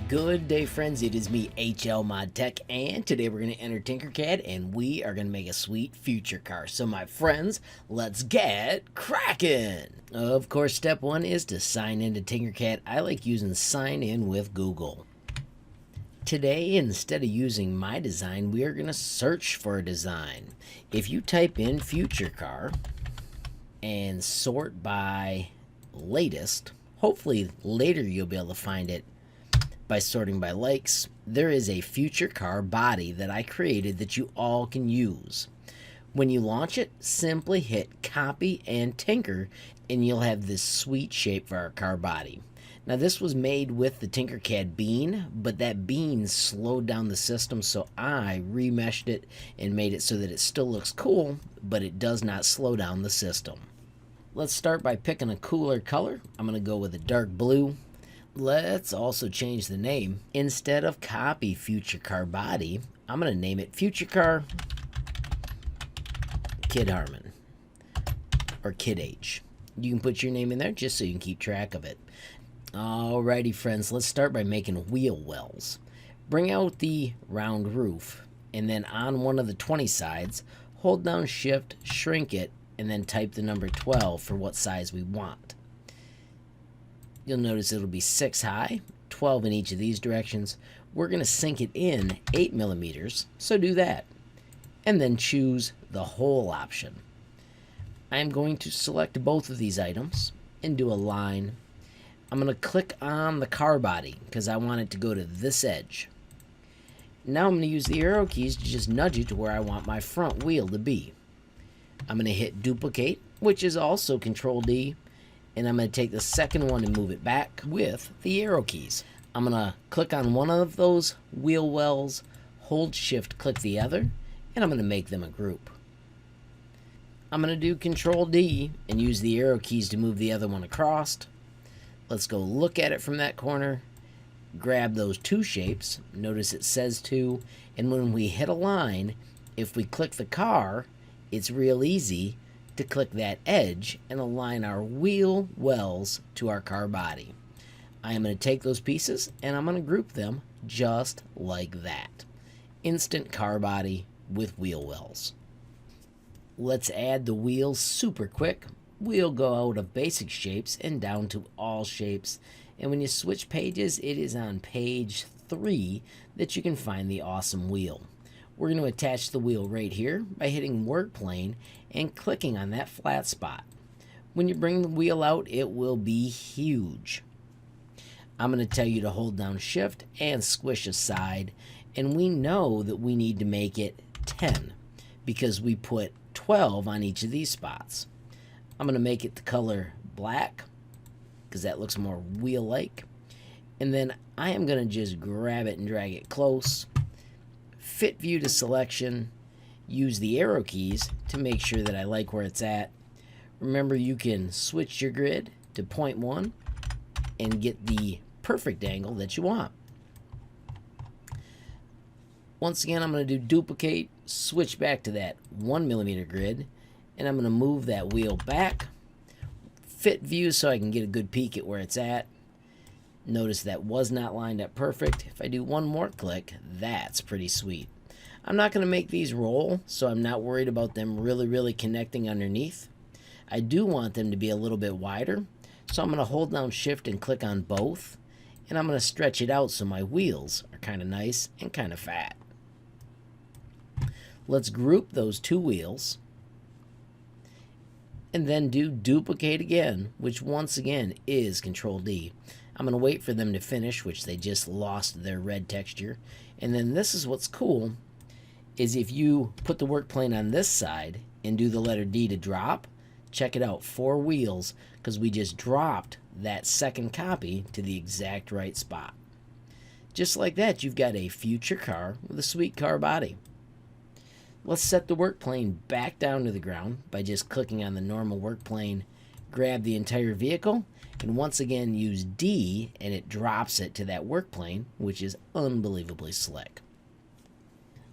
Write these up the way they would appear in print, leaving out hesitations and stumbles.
Good day, friends. It is me, HLModTech, and today we're going to enter Tinkercad and we are going to make a sweet future car. So, my friends, let's get cracking! Of course, step one is to sign into Tinkercad. I like using sign in with Google. Today, instead of using my design, we are going to search for a design. If you type in future car and sort by latest, hopefully later you'll be able to find it by sorting by likes. There is a future car body that I created that you all can use. When you launch it, simply hit copy and tinker and you'll have this sweet shape for our car body. Now this was made with the Tinkercad bean, but that bean slowed down the system, so I remeshed it and made it so that it still looks cool, but it does not slow down the system. Let's start by picking a cooler color. I'm going to go with a dark blue. Let's also change the name. Instead of copy future car body, I'm going to name it future car Kid Harmon or Kid H. You can put your name in there just so you can keep track of it. Alrighty, friends, let's start by making wheel wells. Bring out the round roof, and then on one of the 20 sides, hold down shift, shrink it, and then type the number 12 for what size we want. You'll notice it'll be 6 high, 12 in each of these directions. We're going to sink it in 8 millimeters, so do that. And then choose the whole option. I am going to select both of these items and do a line. I'm going to click on the car body because I want it to go to this edge. Now I'm going to use the arrow keys to just nudge it to where I want my front wheel to be. I'm going to hit duplicate, which is also Control D. And I'm going to take the second one and move it back with the arrow keys. I'm going to click on one of those wheel wells, hold shift, click the other, and I'm going to make them a group. I'm going to do Control D and use the arrow keys to move the other one across. Let's go look at it from that corner, grab those two shapes, notice it says 2, and when we hit a line, if we click the car, it's real easy to click that edge and align our wheel wells to our car body. I am going to take those pieces and I'm going to group them just like that. Instant car body with wheel wells. Let's add the wheels super quick. We'll go out of basic shapes and down to all shapes. And when you switch pages, it is on page 3 that you can find the awesome wheel. We're going to attach the wheel right here by hitting work plane and clicking on that flat spot. When you bring the wheel out, it will be huge. I'm going to tell you to hold down shift and squish aside, and we know that we need to make it 10 because we put 12 on each of these spots. I'm going to make it the color black because that looks more wheel-like, and then I am going to just grab it and drag it close. Fit view to selection, use the arrow keys to make sure that I like where it's at. Remember, you can switch your grid to 0.1 and get the perfect angle that you want. Once again, I'm going to do duplicate, switch back to that 1 millimeter grid, and I'm going to move that wheel back. Fit view so I can get a good peek at where it's at. Notice that was not lined up perfect. If I do one more click, that's pretty sweet. I'm not going to make these roll, so I'm not worried about them really connecting underneath. I do want them to be a little bit wider, so I'm going to hold down shift and click on both, and I'm going to stretch it out so my wheels are kind of nice and kind of fat. Let's group those two wheels and then do duplicate again, which once again is Control D. I'm going to wait for them to finish, which they just lost their red texture. And then this is what's cool, is if you put the work plane on this side and do the letter D to drop, check it out, 4 wheels, because we just dropped that second copy to the exact right spot. Just like that, you've got a future car with a sweet car body. Let's set the work plane back down to the ground by just clicking on the normal work plane, grab the entire vehicle, and once again use D and it drops it to that work plane, which is unbelievably slick.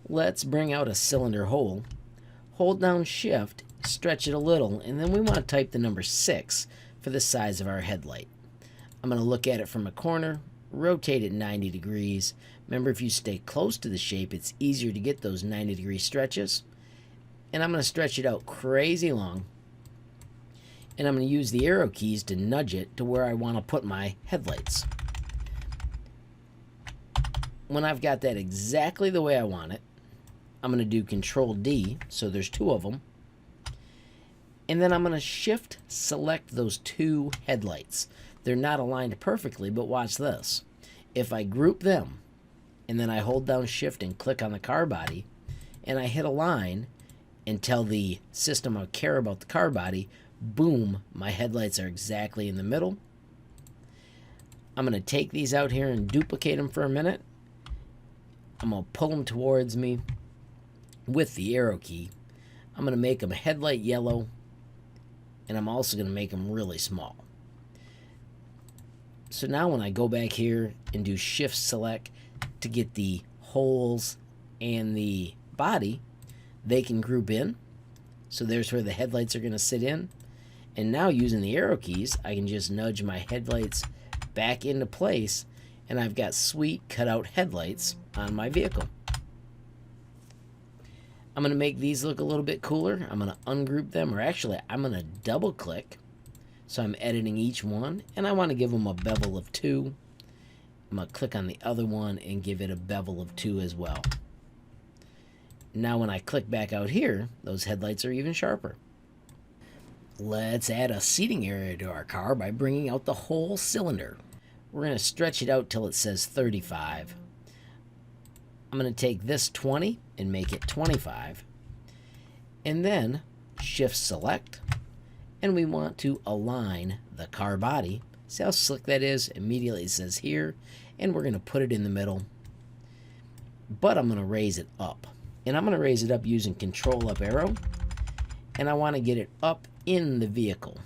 Let's bring out a cylinder hole, hold down shift, stretch it a little, and then we want to type the number 6 for the size of our headlight. I'm going to look at it from a corner, rotate it 90 degrees. Remember, if you stay close to the shape, it's easier to get those 90-degree stretches. And I'm going to stretch it out crazy long. And I'm going to use the arrow keys to nudge it to where I want to put my headlights. When I've got that exactly the way I want it, I'm going to do Control D, so there's two of them. And then I'm going to Shift select those two headlights. They're not aligned perfectly, but watch this. If I group them, and then I hold down Shift and click on the car body, and I hit Align and tell the system I care about the car body, boom, my headlights are exactly in the middle. I'm going to take these out here and duplicate them for a minute. I'm going to pull them towards me with the arrow key. I'm going to make them headlight yellow, and I'm also going to make them really small. So now when I go back here and do Shift Select to get the holes and the body, they can group in. So there's where the headlights are going to sit in. And now using the arrow keys, I can just nudge my headlights back into place, and I've got sweet cutout headlights on my vehicle. I'm going to make these look a little bit cooler. I'm going to ungroup them, or actually I'm going to double click. So I'm editing each one, and I want to give them a bevel of 2. I'm going to click on the other one and give it a bevel of 2 as well. Now when I click back out here, those headlights are even sharper. Let's add a seating area to our car by bringing out the whole cylinder. We're going to stretch it out till it says 35. I'm going to take this 20 and make it 25. And then Shift Select. And we want to align the car body. See how slick that is? Immediately it says here. And we're going to put it in the middle. But I'm going to raise it up. And I'm going to raise it up using Control Up arrow. And I want to get it up in the vehicle.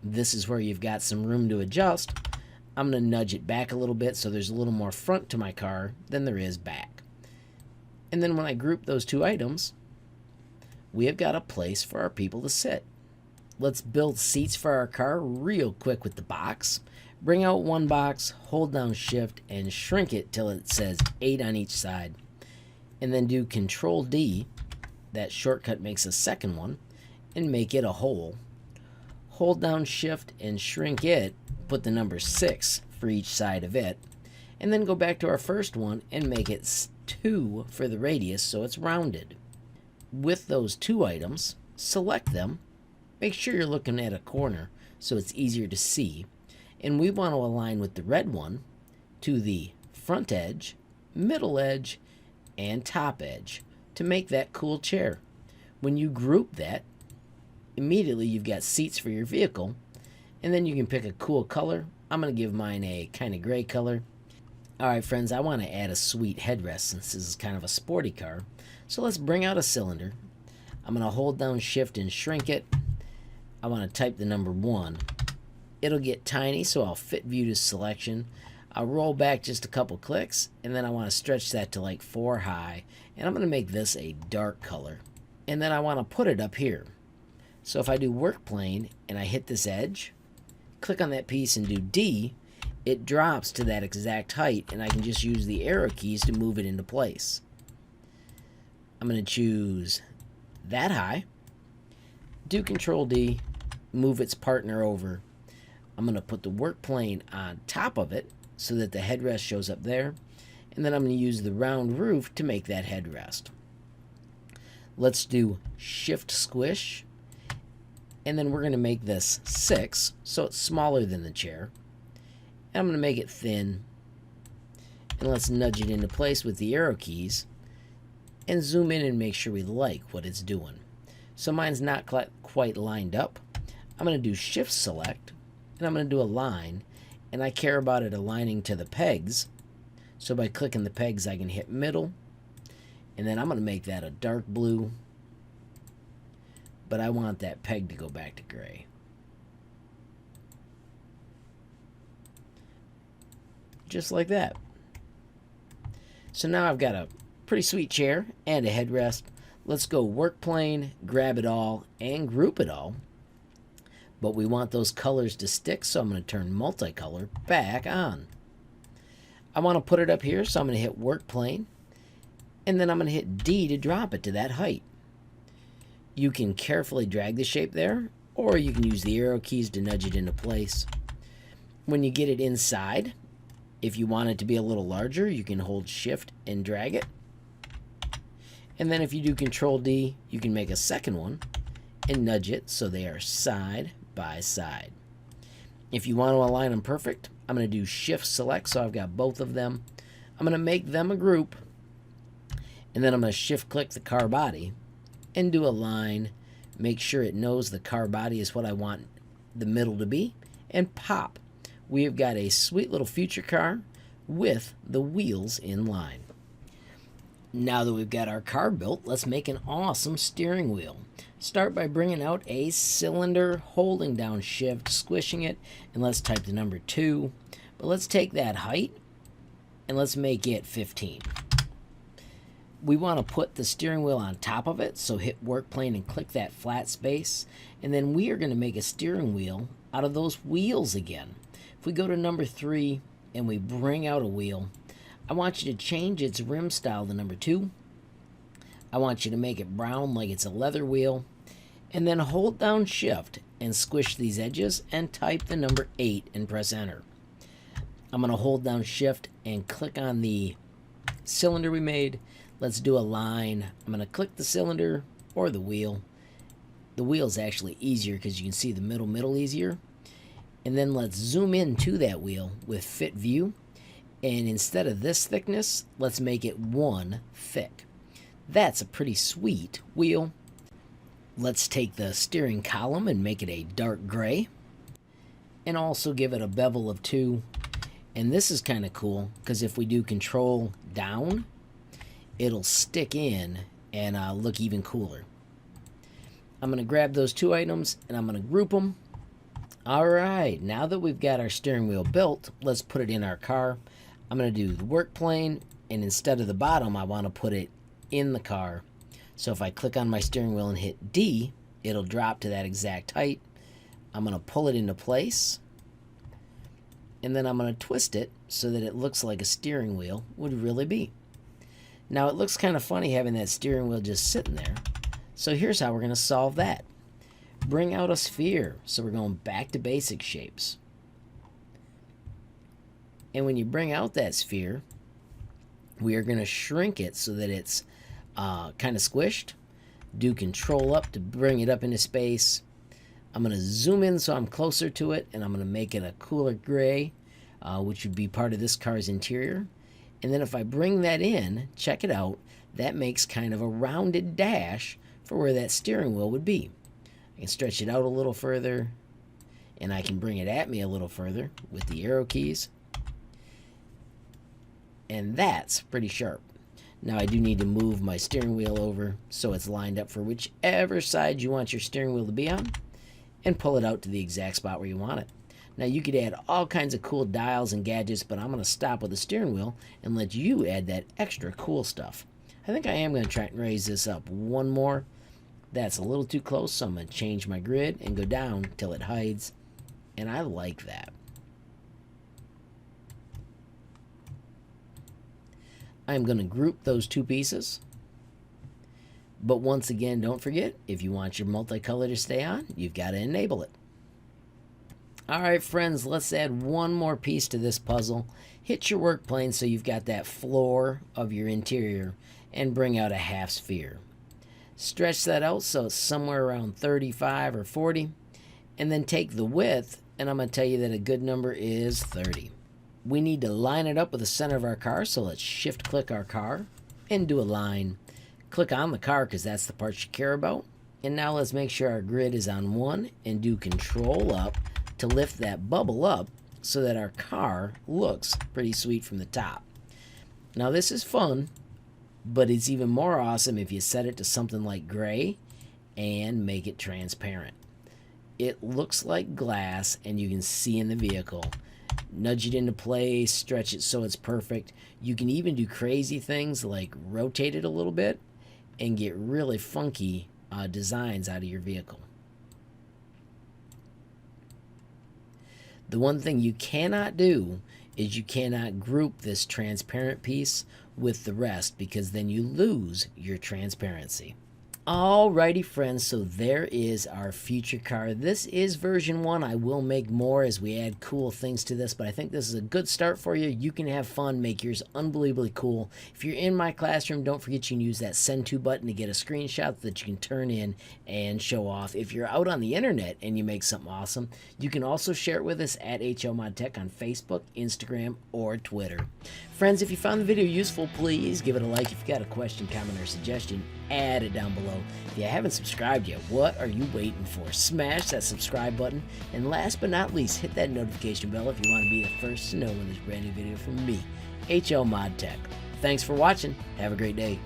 This is where you've got some room to adjust. I'm going to nudge it back a little bit so there's a little more front to my car than there is back. And then when I group those two items, we have got a place for our people to sit. Let's build seats for our car real quick with the box. Bring out one box, hold down Shift, and shrink it till it says 8 on each side. And then do Control D, that shortcut makes a second one, and make it a hole. Hold down Shift and shrink it, put the number 6 for each side of it, and then go back to our first one and make it 2 for the radius so it's rounded. With those two items, select them. Make sure you're looking at a corner so it's easier to see. And we want to align with the red one to the front edge, middle edge, and top edge to make that cool chair. When you group that, immediately you've got seats for your vehicle, and then you can pick a cool color. I'm going to give mine a kind of gray color. Alright friends, I want to add a sweet headrest since this is kind of a sporty car. So let's bring out a cylinder. I'm going to hold down Shift and shrink it. I want to type the number 1. It'll get tiny, so I'll fit view to selection. I'll roll back just a couple clicks, and then I want to stretch that to like 4 high. And I'm going to make this a dark color. And then I want to put it up here. So if I do work plane and I hit this edge, click on that piece and do D, it drops to that exact height, and I can just use the arrow keys to move it into place. I'm going to choose that high, do Control D, move its partner over. I'm going to put the work plane on top of it so that the headrest shows up there, and then I'm going to use the round roof to make that headrest. Let's do Shift Squish, and then we're going to make this 6 so it's smaller than the chair. And I'm going to make it thin, and let's nudge it into place with the arrow keys and zoom in and make sure we like what it's doing. So mine's not quite lined up. I'm going to do Shift Select, and I'm going to do Align, and I care about it aligning to the pegs. So by clicking the pegs I can hit middle, and then I'm going to make that a dark blue, but I want that peg to go back to gray. Just like that. So now I've got a pretty sweet chair and a headrest. Let's go work plane, grab it all, and group it all. But we want those colors to stick, so I'm going to turn multicolor back on. I want to put it up here, so I'm going to hit work plane, and then I'm going to hit D to drop it to that height. You can carefully drag the shape there, or you can use the arrow keys to nudge it into place. When you get it inside, if you want it to be a little larger, you can hold shift and drag it. And then if you do control D, you can make a second one and nudge it so they are side by side. If you want to align them perfect, I'm going to do shift select, so I've got both of them. I'm going to make them a group, and then I'm going to shift click the car body and do a line. Make sure it knows the car body is what I want the middle to be, and pop. We have got a sweet little future car with the wheels in line. Now that we've got our car built, let's make an awesome steering wheel. Start by bringing out a cylinder, holding down shift, squishing it, and let's type the number 2. But let's take that height and let's make it 15. We want to put the steering wheel on top of it, so hit work plane and click that flat space, and then we are going to make a steering wheel out of those wheels again. If we go to number 3 and we bring out a wheel, I want you to change its rim style to number 2. I want you to make it brown like it's a leather wheel, and then hold down shift and squish these edges and type the number 8 and press enter. I'm going to hold down shift and click on the cylinder we made. Let's do a line. I'm going to click the cylinder or the wheel. The wheel is actually easier because you can see the middle easier. And then let's zoom in to that wheel with fit view. And instead of this thickness, let's make it 1 thick. That's a pretty sweet wheel. Let's take the steering column and make it a dark gray. And also give it a bevel of 2. And this is kind of cool because if we do control down, it'll stick in and look even cooler. I'm going to grab those 2 items and I'm going to group them. Alright, now that we've got our steering wheel built, let's put it in our car. I'm going to do the work plane, and instead of the bottom, I want to put it in the car. So if I click on my steering wheel and hit D, it'll drop to that exact height. I'm going to pull it into place, and then I'm going to twist it so that it looks like a steering wheel would really be. Now it looks kind of funny having that steering wheel just sitting there. So here's how we're going to solve that. Bring out a sphere. So we're going back to basic shapes. And when you bring out that sphere, we are going to shrink it so that it's kind of squished. Do control up to bring it up into space. I'm going to zoom in so I'm closer to it, and I'm going to make it a cooler gray, which would be part of this car's interior. And then if I bring that in, check it out, that makes kind of a rounded dash for where that steering wheel would be. I can stretch it out a little further, and I can bring it at me a little further with the arrow keys. And that's pretty sharp. Now I do need to move my steering wheel over so it's lined up for whichever side you want your steering wheel to be on, and pull it out to the exact spot where you want it. Now you could add all kinds of cool dials and gadgets, but I'm going to stop with the steering wheel and let you add that extra cool stuff. I think I am going to try and raise this up one more. That's a little too close, so I'm going to change my grid and go down till it hides, and I like that. I'm going to group those 2 pieces. But once again, don't forget, if you want your multicolor to stay on, you've got to enable it. Alright friends, let's add one more piece to this puzzle. Hit your work plane so you've got that floor of your interior, and bring out a half sphere. Stretch that out so it's somewhere around 35 or 40, and then take the width, and I'm going to tell you that a good number is 30. We need to line it up with the center of our car, so let's shift click our car and do a line. Click on the car because that's the part you care about. And now let's make sure our grid is on 1 and do control up to lift that bubble up so that our car looks pretty sweet from the top. Now this is fun, but it's even more awesome if you set it to something like gray and make it transparent. It looks like glass and you can see in the vehicle. Nudge it into place, stretch it so it's perfect. You can even do crazy things like rotate it a little bit and get really funky designs out of your vehicle. The one thing you cannot do is you cannot group this transparent piece with the rest, because then you lose your transparency. Alrighty friends, so there is our future car. This is version 1. I will make more as we add cool things to this, but I think this is a good start for you. You can have fun, make yours unbelievably cool. If you're in my classroom, don't forget you can use that send to button to get a screenshot that you can turn in and show off. If you're out on the internet and you make something awesome, you can also share it with us at HLModTech on Facebook, Instagram, or Twitter. Friends, if you found the video useful, please give it a like. If you got a question, comment, or suggestion, add it down below. If you haven't subscribed yet, what are you waiting for? Smash that subscribe button. And last but not least, hit that notification bell if you want to be the first to know when there's a brand new video from me, HLModTech. Thanks for watching. Have a great day.